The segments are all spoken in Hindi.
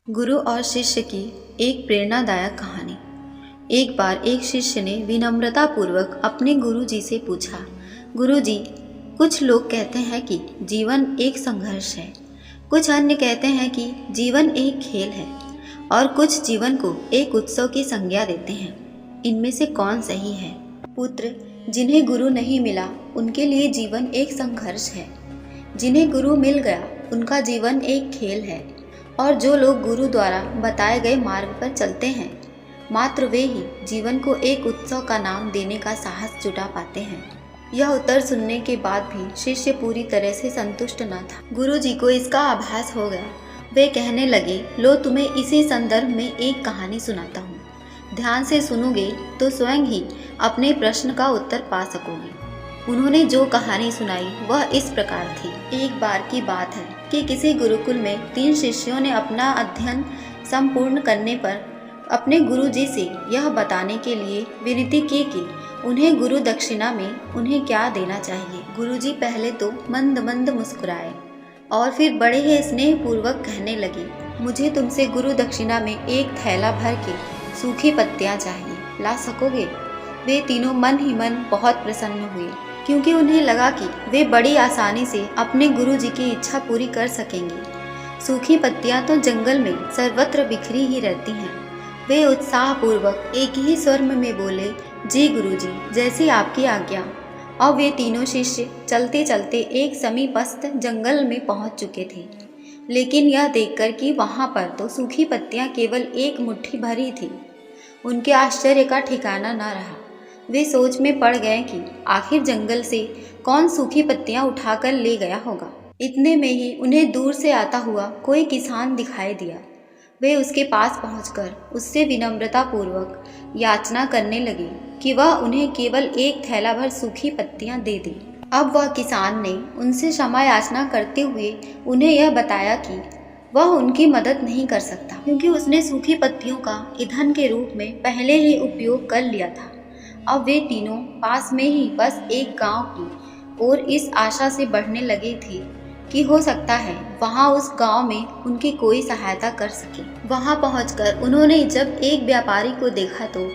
गुरु और शिष्य की एक प्रेरणादायक कहानी। एक बार एक शिष्य ने विनम्रतापूर्वक अपने गुरु जी से पूछा, गुरु जी, कुछ लोग कहते हैं कि जीवन एक संघर्ष है, कुछ अन्य कहते हैं कि जीवन एक खेल है और कुछ जीवन को एक उत्सव की संज्ञा देते हैं। इनमें से कौन सही है? पुत्र, जिन्हें गुरु नहीं मिला उनके लिए जीवन एक संघर्ष है। जिन्हें गुरु मिल गया उनका जीवन एक खेल है। और जो लोग गुरु द्वारा बताए गए मार्ग पर चलते हैं, मात्र वे ही जीवन को एक उत्सव का नाम देने का साहस जुटा पाते हैं। यह उत्तर सुनने के बाद भी शिष्य पूरी तरह से संतुष्ट न था। गुरु जी को इसका आभास हो गया। वे कहने लगे, लो तुम्हें इसी संदर्भ में एक कहानी सुनाता हूँ। ध्यान से सुनोगे तो स्वयं ही अपने प्रश्न का उत्तर पा सकोगे। उन्होंने जो कहानी सुनाई वह इस प्रकार थी। एक बार की बात है कि किसी गुरुकुल में 3 शिष्यों ने अपना अध्ययन संपूर्ण करने पर अपने गुरु जी से यह बताने के लिए विनती की कि उन्हें गुरु दक्षिणा में उन्हें क्या देना चाहिए। गुरु जी पहले तो मंद मंद मुस्कुराए और फिर बड़े ही स्नेहपूर्वक कहने लगे, मुझे तुमसे गुरु दक्षिणा में एक थैला भर के सूखी पत्तियां चाहिए, ला सकोगे? वे तीनों मन ही मन बहुत प्रसन्न हुए, क्योंकि उन्हें लगा कि वे बड़ी आसानी से अपने गुरु जी की इच्छा पूरी कर सकेंगे। सूखी पत्तियां तो जंगल में सर्वत्र बिखरी ही रहती हैं। वे उत्साहपूर्वक एक ही स्वर में बोले, जी गुरुजी, जैसी आपकी आज्ञा। और वे तीनों शिष्य चलते चलते एक समीपस्थ जंगल में पहुंच चुके थे। लेकिन यह देखकर कि वहां पर तो सूखी पत्तियां केवल एक मुट्ठी भर ही थी, उनके आश्चर्य का ठिकाना न रहा। वे सोच में पड़ गए कि आखिर जंगल से कौन सूखी पत्तियां उठाकर ले गया होगा। इतने में ही उन्हें दूर से आता हुआ कोई किसान दिखाई दिया। वे उसके पास पहुंचकर उससे विनम्रतापूर्वक याचना करने लगे कि वह उन्हें केवल एक थैला भर सूखी पत्तियां दे दे। अब वह किसान ने उनसे क्षमा याचना करते हुए उन्हें यह बताया कि वह उनकी मदद नहीं कर सकता, क्योंकि उसने सूखी पत्तियों का ईंधन के रूप में पहले ही उपयोग कर लिया था। अब वे तीनों पास में ही बस एक गांव की ओर इस आशा से बढ़ने लगे थे कि हो सकता है वहां उस गांव में उनकी कोई सहायता कर सके। वहां पहुंचकर उन्होंने जब एक व्यापारी को देखा तो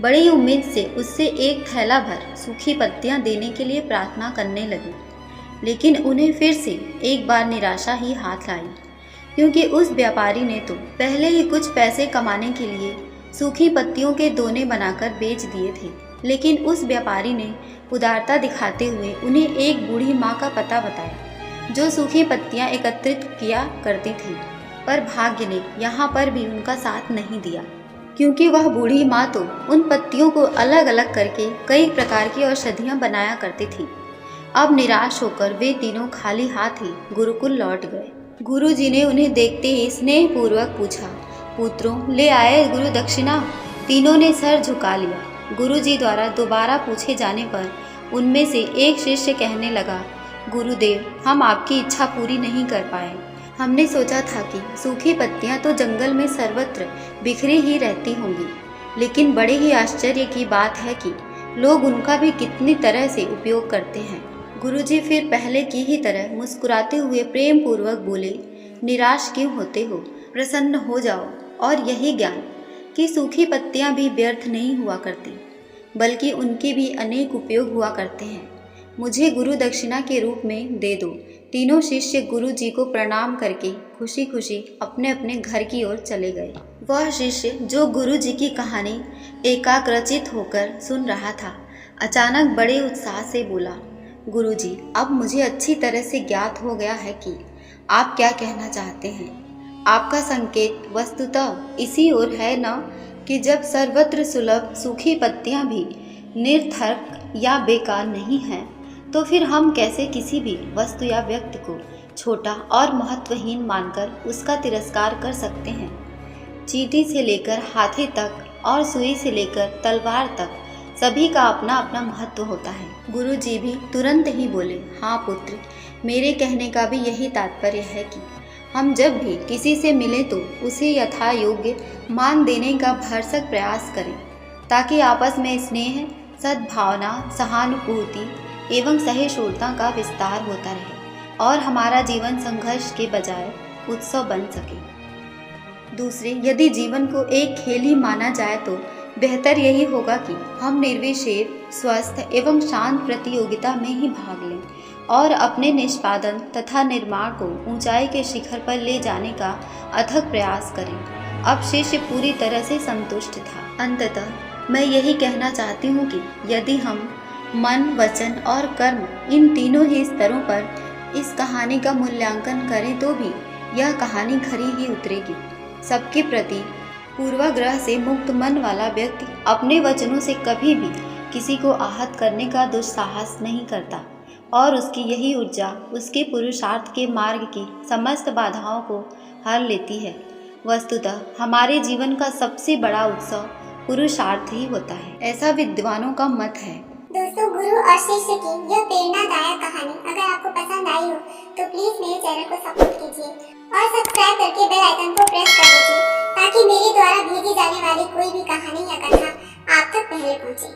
बड़ी उम्मीद से उससे एक थैला भर सूखी पत्तियां देने के लिए प्रार्थना करने लगे। लेकिन उन्हें फिर से एक बार निराशा ही हाथ लाई, क्योंकि उस व्यापारी ने तो पहले ही कुछ पैसे कमाने के लिए सूखी पत्तियों के दोने बनाकर बेच दिए थे। लेकिन उस व्यापारी ने उदारता दिखाते हुए उन्हें एक बूढ़ी माँ का पता बताया, जो सूखी पत्तियां एकत्रित किया करती थी। पर भाग्य ने यहाँ पर भी उनका साथ नहीं दिया, क्योंकि वह बूढ़ी माँ तो उन पत्तियों को अलग अलग करके कई प्रकार की औषधियाँ बनाया करती थी। अब निराश होकर वे तीनों खाली हाथ ही गुरुकुल लौट गए। गुरु जी ने उन्हें देखते ही स्नेहपूर्वक पूछा, पुत्रों, ले आए गुरु दक्षिणा? तीनों ने सर झुका लिया। गुरुजी द्वारा दोबारा पूछे जाने पर उनमें से एक शिष्य कहने लगा, गुरुदेव, हम आपकी इच्छा पूरी नहीं कर पाए। हमने सोचा था कि सूखी पत्तियां तो जंगल में सर्वत्र बिखरी ही रहती होंगी, लेकिन बड़े ही आश्चर्य की बात है कि लोग उनका भी कितनी तरह से उपयोग करते हैं। गुरुजी फिर पहले की ही तरह मुस्कुराते हुए प्रेम पूर्वक बोले, निराश क्यों होते हो? प्रसन्न हो जाओ और यही ज्ञान कि सूखी पत्तियां भी व्यर्थ नहीं हुआ करती, बल्कि उनके भी अनेक उपयोग हुआ करते हैं। मुझे गुरु दक्षिणा के रूप में दे दो। तीनों शिष्य गुरु जी को प्रणाम करके खुशी खुशी अपने अपने घर की ओर चले गए। वह शिष्य जो गुरु जी की कहानी एकाग्रचित होकर सुन रहा था, अचानक बड़े उत्साह से बोला, गुरु जी, अब मुझे अच्छी तरह से ज्ञात हो गया है कि आप क्या कहना चाहते हैं। आपका संकेत वस्तुतः इसी ओर है न, कि जब सर्वत्र सुलभ सूखी पत्तियां भी निरर्थक या बेकार नहीं हैं, तो फिर हम कैसे किसी भी वस्तु या व्यक्ति को छोटा और महत्वहीन मानकर उसका तिरस्कार कर सकते हैं। चींटी से लेकर हाथी तक और सुई से लेकर तलवार तक सभी का अपना अपना महत्व होता है। गुरु जी भी तुरंत ही बोले, हाँ पुत्र, मेरे कहने का भी यही तात्पर्य है कि हम जब भी किसी से मिलें तो उसे यथा योग्य मान देने का भरसक प्रयास करें, ताकि आपस में स्नेह, सद्भावना, सहानुभूति एवं सहिष्णुता का विस्तार होता रहे और हमारा जीवन संघर्ष के बजाय उत्सव बन सके। दूसरे, यदि जीवन को एक खेल ही माना जाए तो बेहतर यही होगा कि हम निर्विषेप, स्वस्थ एवं शांत प्रतियोगिता में ही भाग लें और अपने निष्पादन तथा निर्माण को ऊंचाई के शिखर पर ले जाने का अथक प्रयास करें। अब शिष्य पूरी तरह से संतुष्ट था। अंततः मैं यही कहना चाहती हूँ कि यदि हम मन, वचन और कर्म, इन तीनों ही स्तरों पर इस कहानी का मूल्यांकन करें तो भी यह कहानी खरी ही उतरेगी। सबके प्रति पूर्वाग्रह से मुक्त मन वाला व्यक्ति अपने वचनों से कभी भी किसी को आहत करने का दुस्साहस नहीं करता और उसकी यही ऊर्जा उसके पुरुषार्थ के मार्ग की समस्त बाधाओं को हर लेती है। वस्तुतः हमारे जीवन का सबसे बड़ा उत्सव पुरुषार्थ ही होता है, ऐसा विद्वानों का मत है। दोस्तों, गुरु और शिष्य की यह प्रेरणादायक कहानी अगर आपको पसंद आई हो तो प्लीज मेरे चैनल को सपोर्ट कीजिए और सब्सक्राइब करके बेल आइकन को प्रेस कर दीजिए ताकि मेरे द्वारा भेजी जाने वाली कोई भी कहानी या कथा आप तक पहले पहुंचे।